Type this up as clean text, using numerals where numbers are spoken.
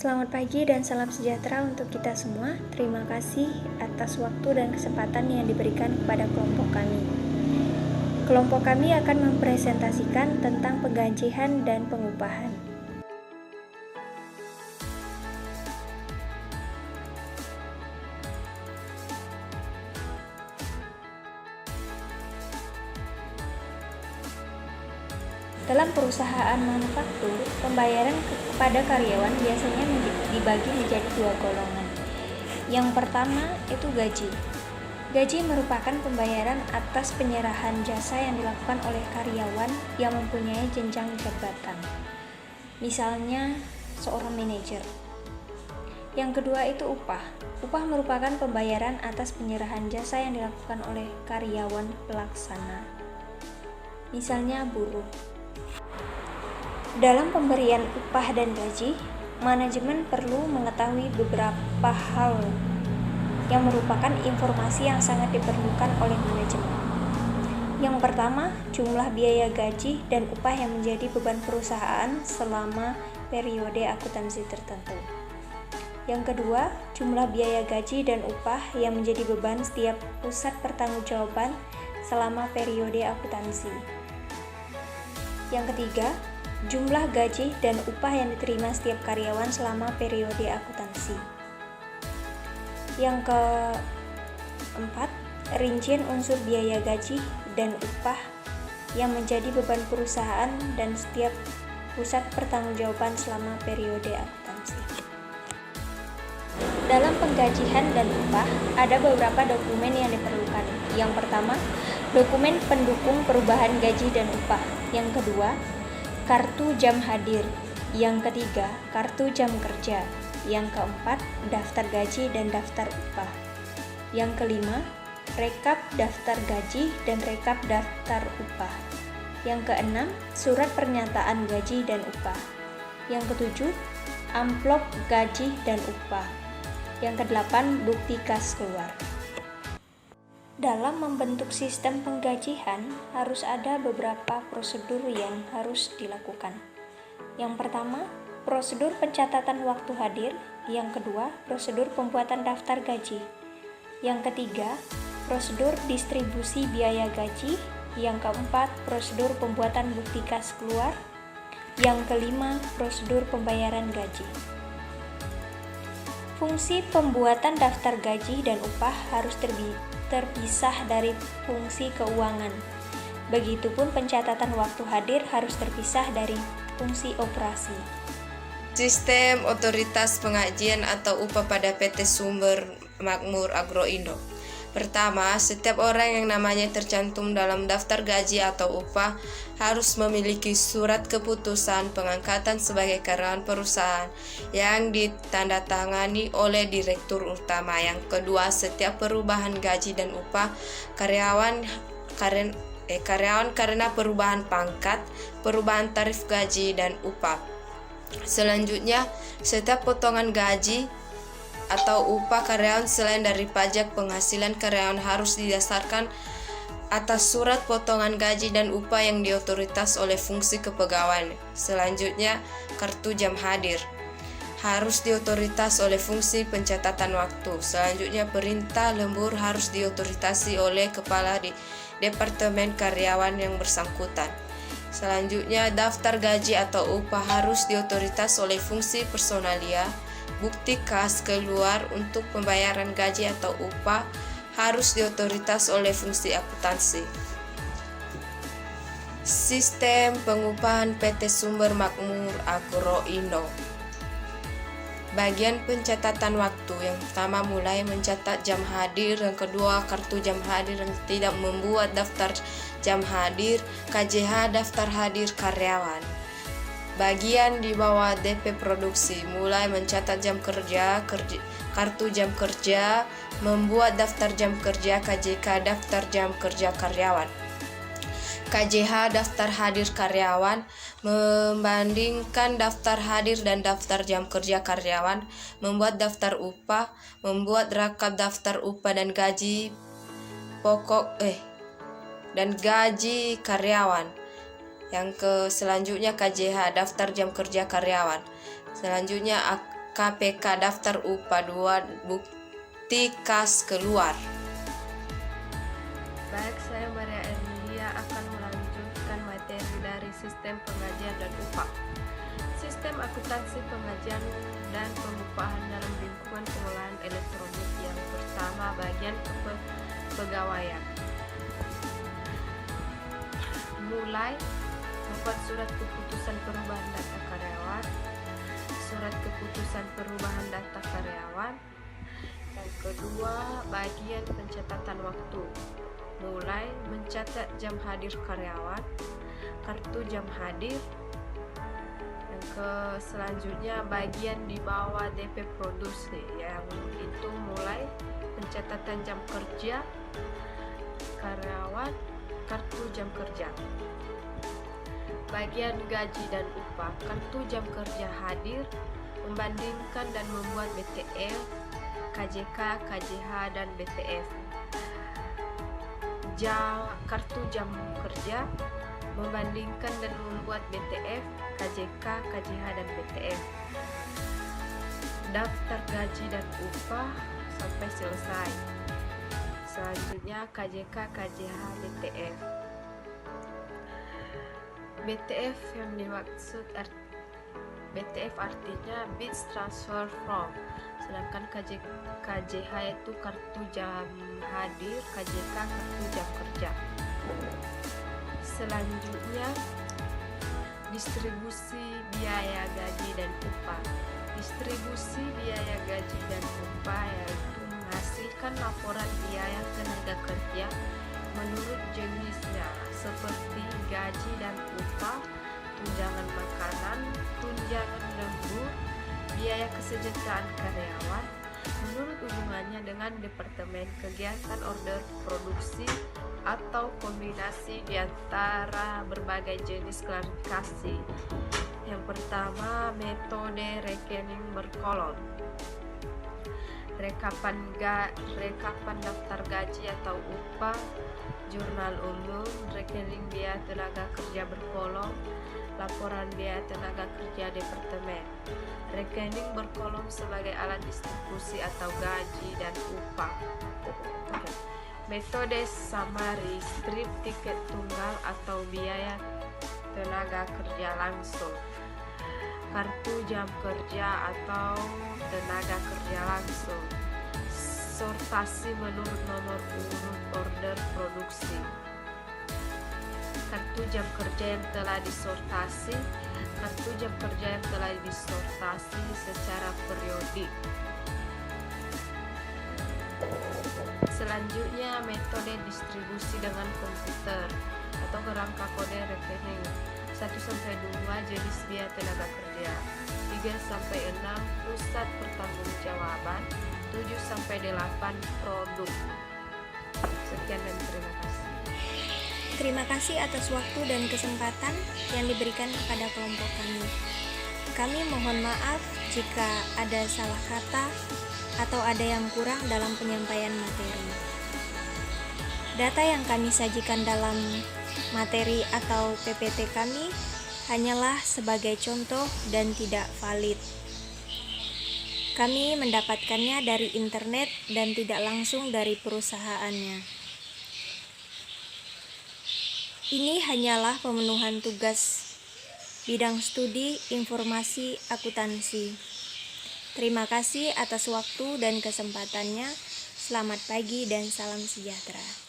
Selamat pagi dan salam sejahtera untuk kita semua. Terima kasih atas waktu dan kesempatan yang diberikan kepada kelompok kami. Kelompok kami akan mempresentasikan tentang penggajian dan pengupahan. Dalam perusahaan manufaktur, pembayaran kepada karyawan biasanya dibagi menjadi dua golongan. Yang pertama itu gaji. Gaji merupakan pembayaran atas penyerahan jasa yang dilakukan oleh karyawan yang mempunyai jenjang jabatan. Misalnya, seorang manajer. Yang kedua itu upah. Upah merupakan pembayaran atas penyerahan jasa yang dilakukan oleh karyawan pelaksana. Misalnya buruh. Dalam pemberian upah dan gaji, manajemen perlu mengetahui beberapa hal yang merupakan informasi yang sangat diperlukan oleh manajemen. Yang pertama, jumlah biaya gaji dan upah yang menjadi beban perusahaan selama periode akuntansi tertentu. Yang kedua, jumlah biaya gaji dan upah yang menjadi beban setiap pusat pertanggungjawaban selama periode akuntansi. Yang ketiga, jumlah gaji dan upah yang diterima setiap karyawan selama periode akuntansi. Yang keempat, rincian unsur biaya gaji dan upah yang menjadi beban perusahaan dan setiap pusat pertanggungjawaban selama periode akuntansi. Dalam penggajian dan upah, ada beberapa dokumen yang diperlukan. Yang pertama, dokumen pendukung perubahan gaji dan upah. Yang kedua, kartu jam hadir. Yang ketiga, kartu jam kerja. Yang keempat, daftar gaji dan daftar upah. Yang kelima, rekap daftar gaji dan rekap daftar upah. Yang keenam, surat pernyataan gaji dan upah. Yang ketujuh, amplop gaji dan upah. Yang kedelapan, bukti kas keluar. Dalam membentuk sistem penggajian, harus ada beberapa prosedur yang harus dilakukan. Yang pertama, prosedur pencatatan waktu hadir. Yang kedua, prosedur pembuatan daftar gaji. Yang ketiga, prosedur distribusi biaya gaji. Yang keempat, prosedur pembuatan bukti kas keluar. Yang kelima, prosedur pembayaran gaji. Fungsi pembuatan daftar gaji dan upah harus terpisah dari fungsi keuangan. Begitupun pencatatan waktu hadir harus terpisah dari fungsi operasi. Sistem otoritas pengajian atau upah pada PT Sumber Makmur Agroindo. Pertama, setiap orang yang namanya tercantum dalam daftar gaji atau upah harus memiliki surat keputusan pengangkatan sebagai karyawan perusahaan yang ditandatangani oleh direktur utama. Yang kedua, setiap perubahan gaji dan upah karyawan karena perubahan pangkat, perubahan tarif gaji dan upah. Selanjutnya, setiap potongan gaji atau upah karyawan selain dari pajak penghasilan karyawan harus didasarkan atas surat potongan gaji dan upah yang diotoritas oleh fungsi kepegawaian. Selanjutnya, kartu jam hadir harus diotoritas oleh fungsi pencatatan waktu. Selanjutnya, perintah lembur harus diotoritasi oleh kepala di departemen karyawan yang bersangkutan. Selanjutnya, daftar gaji atau upah harus diotoritas oleh fungsi personalia. Bukti kas keluar untuk pembayaran gaji atau upah harus diotoritas oleh fungsi akuntansi. Sistem pengupahan PT Sumber Makmur Agroindo. Bagian pencatatan waktu. Yang pertama, mulai mencatat jam hadir. Yang kedua, kartu jam hadir. Yang tidak membuat daftar jam hadir. KJH daftar hadir karyawan. Bagian di bawah DP produksi, mulai mencatat jam kerja, kartu jam kerja, membuat daftar jam kerja, KJK daftar jam kerja karyawan. KJH daftar hadir karyawan, membandingkan daftar hadir dan daftar jam kerja karyawan, membuat daftar upah, membuat rekap daftar upah dan gaji pokok dan gaji karyawan. Selanjutnya KJH daftar jam kerja karyawan. Selanjutnya KPK daftar upah 2 bukti kas keluar. Baik, saya Maria Erlia akan melanjutkan materi dari sistem pengajian dan upah. Sistem akuntansi pengajian dan pengupahan dalam lingkungan pengolahan elektronik. Yang pertama, bagian kepegawaian. Mulai membuat surat keputusan perubahan data karyawan, surat keputusan perubahan data karyawan. Yang kedua, bagian pencatatan waktu. Mulai mencatat jam hadir karyawan, kartu jam hadir. Selanjutnya bagian di bawah DP produksi, yang itu mulai pencatatan jam kerja karyawan, kartu jam kerja. Bagian gaji dan upah, kartu jam kerja hadir, membandingkan dan membuat BTF, KJK, KJH, dan BTF. Kartu jam kerja, membandingkan dan membuat BTF, KJK, KJH, dan BTF. Daftar gaji dan upah sampai selesai. Selanjutnya KJK, KJH, BTF. BTF yang dimaksud BTF artinya bits transfer from, sedangkan KJH itu kartu jam hadir, KJK kartu jam kerja. Selanjutnya distribusi biaya gaji dan upah. Distribusi biaya gaji dan upah yaitu menghasilkan laporan biaya tenaga kerja menurut jenisnya seperti gaji dan upah, tunjangan makanan, tunjangan lembur, biaya kesejahteraan karyawan menurut hubungannya dengan departemen kegiatan order produksi atau kombinasi di antara berbagai jenis klarifikasi. Yang pertama, metode rekening berkolom. Rekapan daftar gaji atau upah, jurnal umum, rekening biaya tenaga kerja berkolom, laporan biaya tenaga kerja departemen. Rekening berkolom sebagai alat distribusi atau gaji dan upah. Metode summary, strip tiket tunggal atau biaya tenaga kerja langsung, kartu jam kerja atau tenaga kerja langsung, sortasi menurut nomor urut order produksi, kartu jam kerja yang telah disortasi, kartu jam kerja yang telah disortasi secara periodik. Selanjutnya, metode distribusi dengan komputer atau kerangka kode rekening. 1-2 jenis biaya tenaga kerja, 3-6 pusat pertanggungjawaban, 7-8 produk. Sekian dan terima kasih. Terima kasih atas waktu dan kesempatan yang diberikan kepada kelompok kami. Kami mohon maaf jika ada salah kata atau ada yang kurang dalam penyampaian materi. Data yang kami sajikan dalam materi atau PPT kami hanyalah sebagai contoh dan tidak valid. Kami mendapatkannya dari internet dan tidak langsung dari perusahaannya. Ini hanyalah pemenuhan tugas bidang studi informasi akuntansi. Terima kasih atas waktu dan kesempatannya. Selamat pagi dan salam sejahtera.